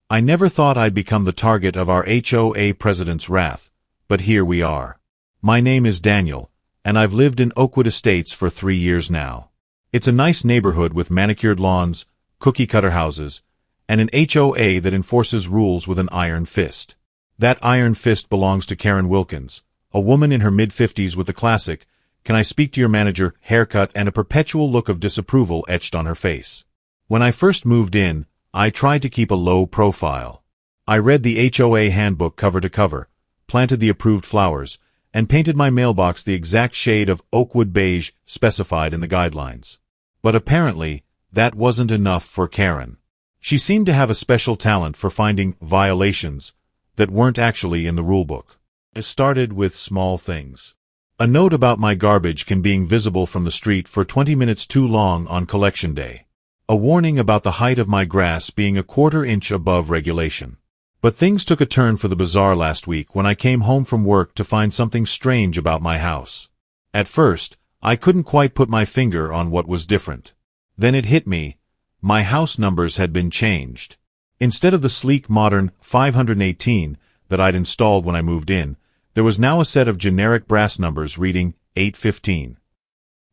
I never thought I'd become the target of our HOA president's wrath, but here we are. My name is Daniel, and I've lived in Oakwood Estates for 3 years now. It's a nice neighborhood with manicured lawns, cookie-cutter houses, and an HOA that enforces rules with an iron fist. That iron fist belongs to Karen Wilkins, a woman in her mid-50s with the classic, "Can I speak to your manager?" haircut and a perpetual look of disapproval etched on her face. When I first moved in, I tried to keep a low profile. I read the HOA handbook cover to cover, planted the approved flowers, and painted my mailbox the exact shade of Oakwood beige specified in the guidelines. But apparently, that wasn't enough for Karen. She seemed to have a special talent for finding violations that weren't actually in the rulebook. It started with small things. A note about my garbage can being visible from the street for 20 minutes too long on collection day. A warning about the height of my grass being a quarter-inch above regulation. But things took a turn for the bizarre last week when I came home from work to find something strange about my house. At first, I couldn't quite put my finger on what was different. Then it hit me. My house numbers had been changed. Instead of the sleek modern 518 that I'd installed when I moved in, there was now a set of generic brass numbers reading 815.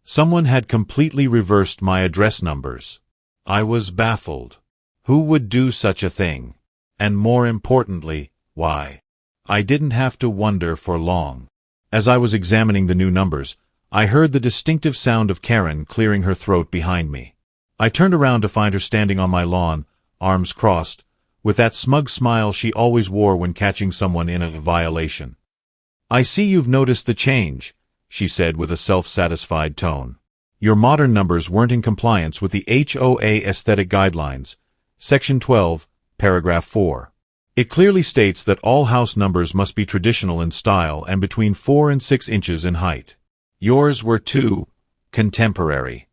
Someone had completely reversed my address numbers. I was baffled. Who would do such a thing? And more importantly, why? I didn't have to wonder for long. As I was examining the new numbers, I heard the distinctive sound of Karen clearing her throat behind me. I turned around to find her standing on my lawn, arms crossed, with that smug smile she always wore when catching someone in a violation. "I see you've noticed the change," she said with a self-satisfied tone. "Your modern numbers weren't in compliance with the HOA Aesthetic Guidelines, Section 12, Paragraph 4. It clearly states that all house numbers must be traditional in style and between 4 and 6 inches in height. Yours were too contemporary."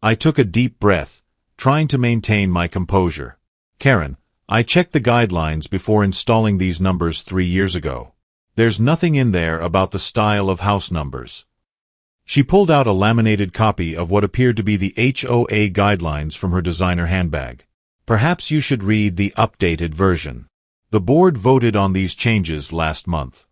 I took a deep breath, trying to maintain my composure. "Karen, I checked the guidelines before installing these numbers 3 years ago. There's nothing in there about the style of house numbers." She pulled out a laminated copy of what appeared to be the HOA guidelines from her designer handbag. "Perhaps you should read the updated version. The board voted on these changes last month."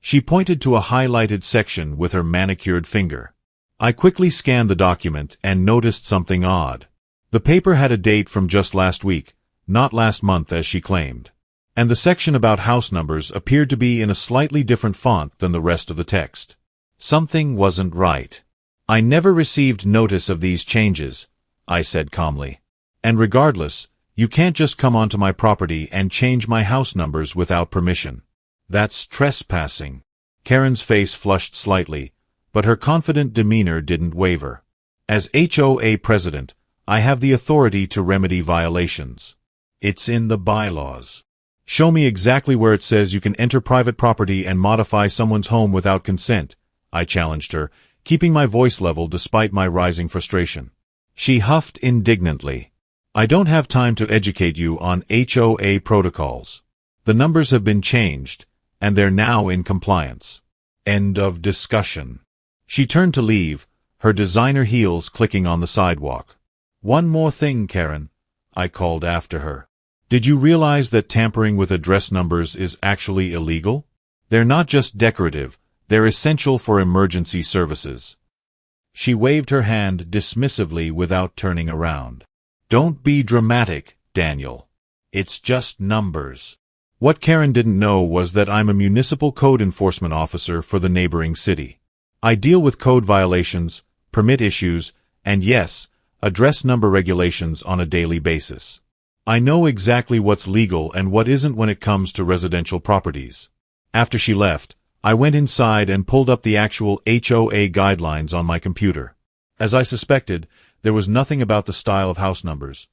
She pointed to a highlighted section with her manicured finger. I quickly scanned the document and noticed something odd. The paper had a date from just last week, not last month as she claimed. And the section about house numbers appeared to be in a slightly different font than the rest of the text. Something wasn't right. "I never received notice of these changes," I said calmly. "And regardless, you can't just come onto my property and change my house numbers without permission. That's trespassing." Karen's face flushed slightly, but her confident demeanor didn't waver. "As HOA president, I have the authority to remedy violations. It's in the bylaws." "Show me exactly where it says you can enter private property and modify someone's home without consent," I challenged her, keeping my voice level despite my rising frustration. She huffed indignantly. "I don't have time to educate you on HOA protocols. The numbers have been changed, and they're now in compliance. End of discussion." She turned to leave, her designer heels clicking on the sidewalk. "One more thing, Karen," I called after her. "Did you realize that tampering with address numbers is actually illegal? They're not just decorative, they're essential for emergency services." She waved her hand dismissively without turning around. "Don't be dramatic, Daniel. It's just numbers." What Karen didn't know was that I'm a municipal code enforcement officer for the neighboring city. I deal with code violations, permit issues, and yes, address number regulations on a daily basis. I know exactly what's legal and what isn't when it comes to residential properties. After she left, I went inside and pulled up the actual HOA guidelines on my computer. As I suspected, there was nothing about the style of house numbers,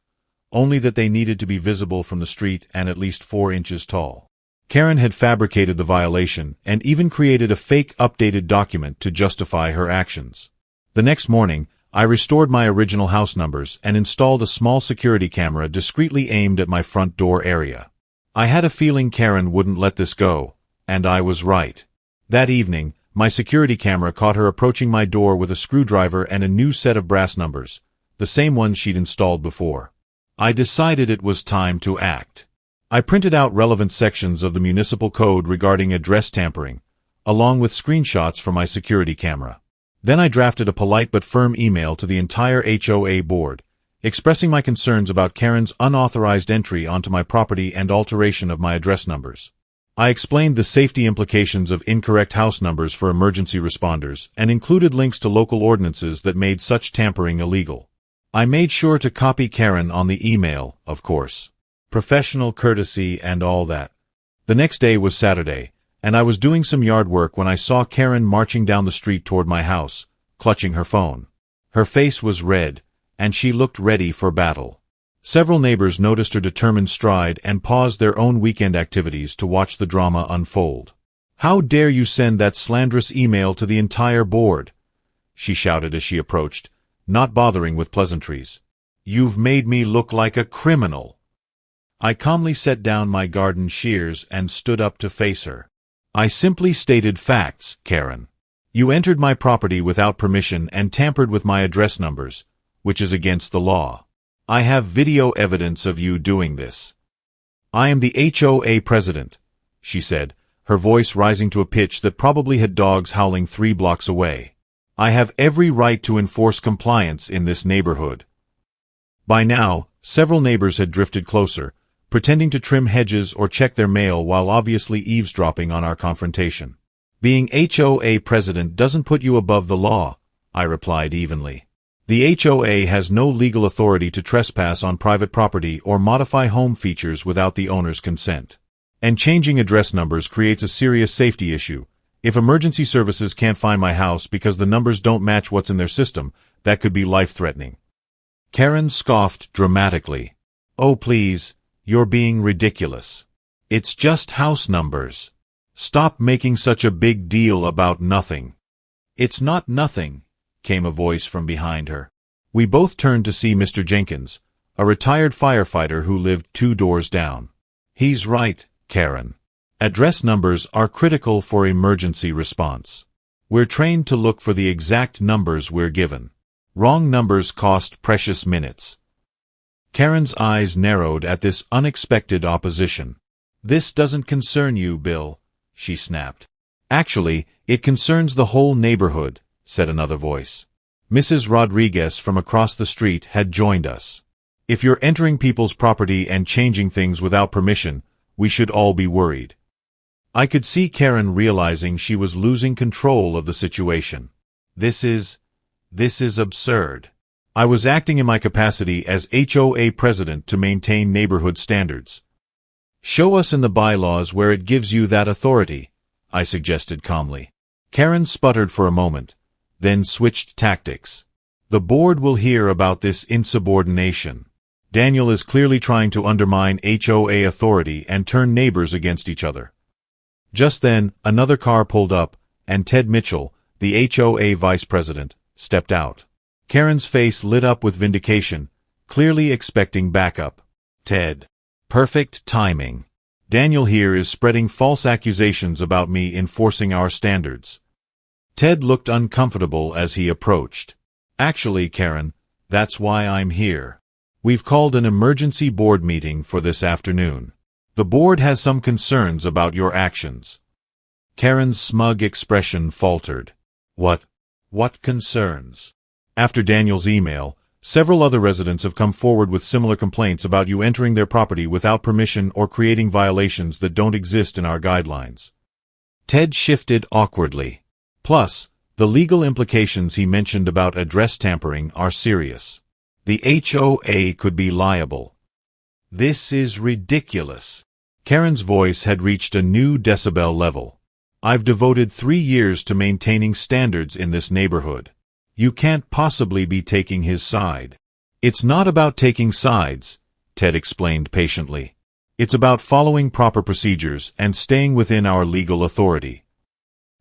only that they needed to be visible from the street and at least 4 inches tall. Karen had fabricated the violation and even created a fake updated document to justify her actions. The next morning, I restored my original house numbers and installed a small security camera discreetly aimed at my front door area. I had a feeling Karen wouldn't let this go, and I was right. That evening, my security camera caught her approaching my door with a screwdriver and a new set of brass numbers, the same ones she'd installed before. I decided it was time to act. I printed out relevant sections of the municipal code regarding address tampering, along with screenshots from my security camera. Then I drafted a polite but firm email to the entire HOA board, expressing my concerns about Karen's unauthorized entry onto my property and alteration of my address numbers. I explained the safety implications of incorrect house numbers for emergency responders and included links to local ordinances that made such tampering illegal. I made sure to copy Karen on the email, of course. Professional courtesy and all that. The next day was Saturday, and I was doing some yard work when I saw Karen marching down the street toward my house, clutching her phone. Her face was red, and she looked ready for battle. Several neighbors noticed her determined stride and paused their own weekend activities to watch the drama unfold. "How dare you send that slanderous email to the entire board?" she shouted as she approached, not bothering with pleasantries. "You've made me look like a criminal." I calmly set down my garden shears and stood up to face her. "I simply stated facts, Karen. You entered my property without permission and tampered with my address numbers, which is against the law. I have video evidence of you doing this." "I am the HOA president," she said, her voice rising to a pitch that probably had dogs howling 3 blocks away. "I have every right to enforce compliance in this neighborhood." By now, several neighbors had drifted closer, pretending to trim hedges or check their mail while obviously eavesdropping on our confrontation. "Being HOA president doesn't put you above the law," I replied evenly. "The HOA has no legal authority to trespass on private property or modify home features without the owner's consent. And changing address numbers creates a serious safety issue. If emergency services can't find my house because the numbers don't match what's in their system, that could be life-threatening." Karen scoffed dramatically. "Oh please, you're being ridiculous. It's just house numbers. Stop making such a big deal about nothing." "It's not nothing," came a voice from behind her. We both turned to see Mr. Jenkins, a retired firefighter who lived 2 doors down. "He's right, Karen. Address numbers are critical for emergency response. We're trained to look for the exact numbers we're given. Wrong numbers cost precious minutes." Karen's eyes narrowed at this unexpected opposition. "This doesn't concern you, Bill," she snapped. "Actually, it concerns the whole neighborhood," said another voice. Mrs. Rodriguez from across the street had joined us. "If you're entering people's property and changing things without permission, we should all be worried." I could see Karen realizing she was losing control of the situation. This is absurd. I was acting in my capacity as HOA president to maintain neighborhood standards. "Show us in the bylaws where it gives you that authority," I suggested calmly. Karen sputtered for a moment, then switched tactics. "The board will hear about this insubordination. Daniel is clearly trying to undermine HOA authority and turn neighbors against each other." Just then, another car pulled up, and Ted Mitchell, the HOA vice president, stepped out. Karen's face lit up with vindication, clearly expecting backup. "Ted. Perfect timing. Daniel here is spreading false accusations about me enforcing our standards." Ted looked uncomfortable as he approached. "Actually, Karen, that's why I'm here. We've called an emergency board meeting for this afternoon. The board has some concerns about your actions." Karen's smug expression faltered. What concerns?" "After Daniel's email, several other residents have come forward with similar complaints about you entering their property without permission or creating violations that don't exist in our guidelines." Ted shifted awkwardly. "Plus, the legal implications he mentioned about address tampering are serious. The HOA could be liable." "This is ridiculous." Karen's voice had reached a new decibel level. "I've devoted 3 years to maintaining standards in this neighborhood. You can't possibly be taking his side." "It's not about taking sides," Ted explained patiently. "It's about following proper procedures and staying within our legal authority."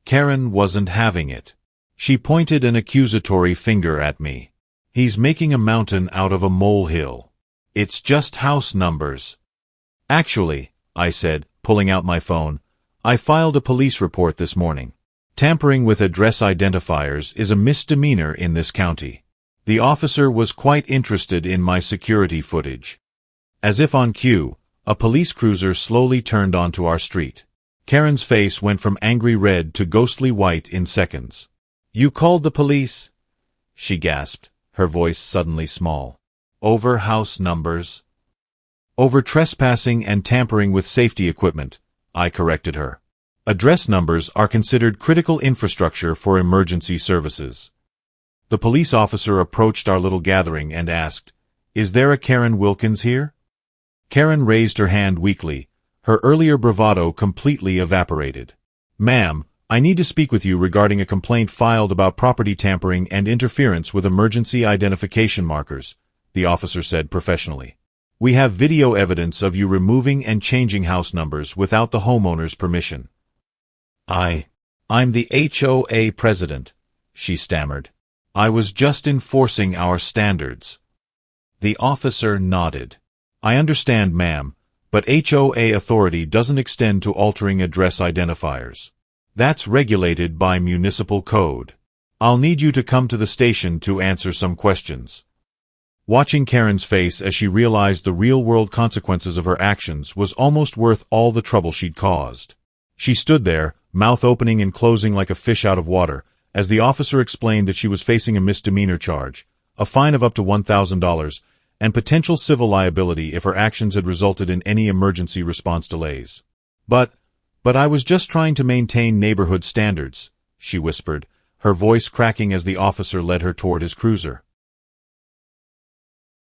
Karen wasn't having it. She pointed an accusatory finger at me. "He's making a mountain out of a molehill. It's just house numbers." "Actually," I said, pulling out my phone, "I filed a police report this morning. Tampering with address identifiers is a misdemeanor in this county. The officer was quite interested in my security footage." As if on cue, a police cruiser slowly turned onto our street. Karen's face went from angry red to ghostly white in seconds. "You called the police?" she gasped, her voice suddenly small. "Over house numbers?" "Over trespassing and tampering with safety equipment," I corrected her. "Address numbers are considered critical infrastructure for emergency services." The police officer approached our little gathering and asked, "Is there a Karen Wilkins here?" Karen raised her hand weakly. Her earlier bravado completely evaporated. "Ma'am, I need to speak with you regarding a complaint filed about property tampering and interference with emergency identification markers," the officer said professionally. "We have video evidence of you removing and changing house numbers without the homeowner's permission." I'm the HOA president," she stammered. "I was just enforcing our standards." The officer nodded. "I understand, ma'am, but HOA authority doesn't extend to altering address identifiers. That's regulated by municipal code. I'll need you to come to the station to answer some questions." Watching Karen's face as she realized the real-world consequences of her actions was almost worth all the trouble she'd caused. She stood there, mouth opening and closing like a fish out of water, as the officer explained that she was facing a misdemeanor charge, a fine of up to $1,000, and potential civil liability if her actions had resulted in any emergency response delays. But I was just trying to maintain neighborhood standards," she whispered, her voice cracking as the officer led her toward his cruiser.